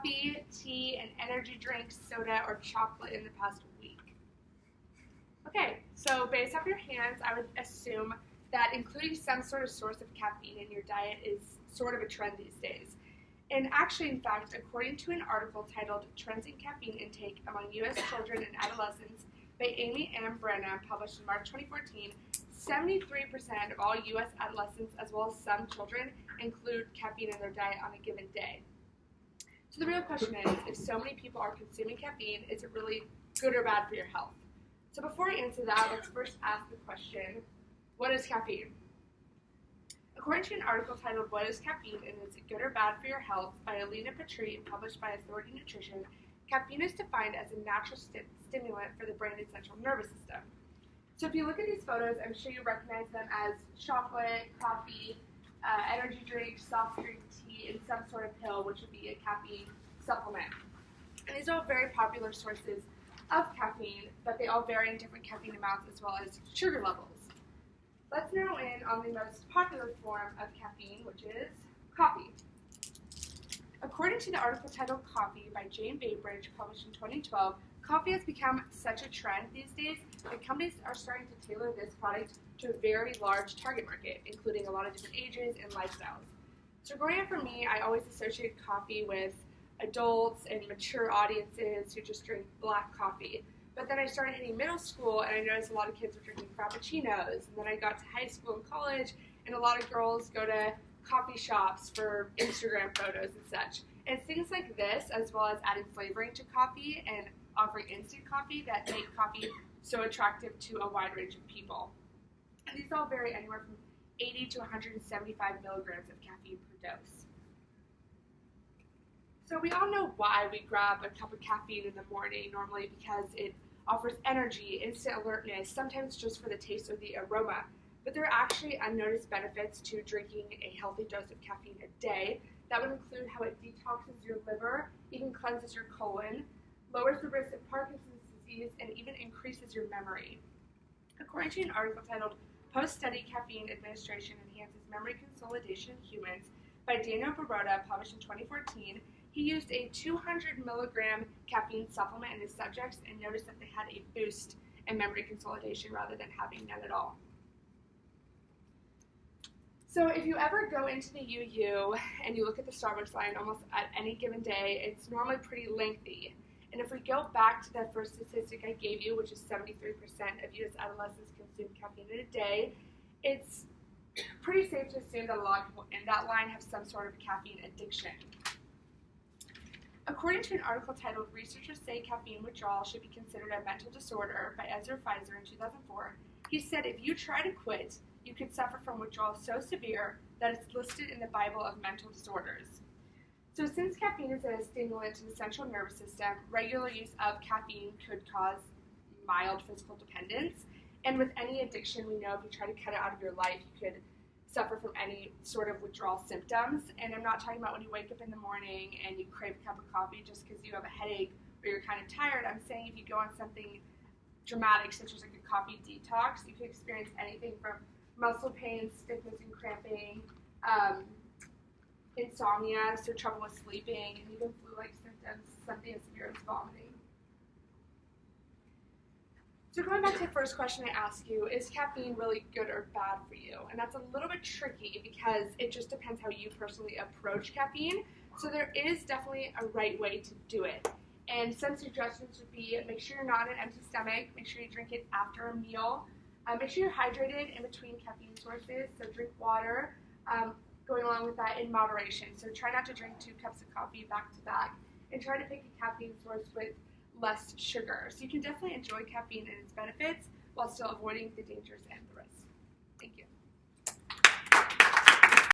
coffee, tea, an energy drink, soda, or chocolate in the past week? Okay, so based off your hands, I would assume that including some sort of source of caffeine in your diet is sort of a trend these days. And actually, in fact, according to an article titled Trends in Caffeine Intake Among U.S. Children and Adolescents by Amy M. Brennan, published in March 2014, 73% of all U.S. adolescents, as well as some children, include caffeine in their diet on a given day. So the real question is, if so many people are consuming caffeine, is it really good or bad for your health? So before I answer that, let's first ask the question, what is caffeine? According to an article titled What is Caffeine and Is It Good or Bad for Your Health by Alina Petrie, published by Authority Nutrition, caffeine is defined as a natural stimulant for the brain and central nervous system. So if you look at these photos, I'm sure you recognize them as chocolate, coffee, energy drink, soft drink, tea, and some sort of pill, which would be a caffeine supplement. And these are all very popular sources of caffeine, but they all vary in different caffeine amounts as well as sugar levels. Let's narrow in on the most popular form of caffeine, which is coffee. According to the article titled Coffee by Jane Bainbridge, published in 2012, coffee has become such a trend these days that companies are starting to tailor this product to a very large target market, including a lot of different ages and lifestyles. So growing up for me, I always associated coffee with adults and mature audiences who just drink black coffee. But then I started hitting middle school, and I noticed a lot of kids were drinking frappuccinos. And then I got to high school and college, and a lot of girls go to coffee shops for Instagram photos and such. And it's things like this, as well as adding flavoring to coffee and offering instant coffee, that make coffee so attractive to a wide range of people. And these all vary anywhere from 80 to 175 milligrams of caffeine per dose. So we all know why we grab a cup of caffeine in the morning, normally because it offers energy, instant alertness, sometimes just for the taste or the aroma. But there are actually unnoticed benefits to drinking a healthy dose of caffeine a day. That would include how it detoxes your liver, even cleanses your colon, lowers the risk of Parkinson's disease, and even increases your memory. According to an article titled Post-Study Caffeine Administration Enhances Memory Consolidation in Humans by Daniel Baroda, published in 2014, he used a 200 milligram caffeine supplement in his subjects and noticed that they had a boost in memory consolidation rather than having none at all. So if you ever go into the UU and you look at the Starbucks line almost at any given day, it's normally pretty lengthy. And if we go back to that first statistic I gave you, which is 73% of U.S. adolescents consume caffeine in a day, it's pretty safe to assume that a lot of people in that line have some sort of caffeine addiction. According to an article titled Researchers Say Caffeine Withdrawal Should Be Considered a Mental Disorder by Ezra Pfizer in 2004, he said if you try to quit, you could suffer from withdrawal so severe that it's listed in the Bible of mental disorders. So since caffeine is a stimulant to the central nervous system, regular use of caffeine could cause mild physical dependence. And with any addiction, we know if you try to cut it out of your life, you could suffer from any sort of withdrawal symptoms. And I'm not talking about when you wake up in the morning and you crave a cup of coffee just because you have a headache or you're kind of tired. I'm saying if you go on something dramatic, such as like a coffee detox, you can experience anything from muscle pain, stiffness and cramping, insomnia, so trouble with sleeping, and even flu-like symptoms, something as severe as vomiting. So going back to the first question I asked you, is caffeine really good or bad for you? And that's a little bit tricky because it just depends how you personally approach caffeine. So there is definitely a right way to do it. And some suggestions would be make sure you're not on an empty stomach, make sure you drink it after a meal, make sure you're hydrated in between caffeine sources, so drink water, going along with that in moderation. So try not to drink 2 cups of coffee back to back, and try to pick a caffeine source with less sugar. So you can definitely enjoy caffeine and its benefits while still avoiding the dangers and the risks. Thank you.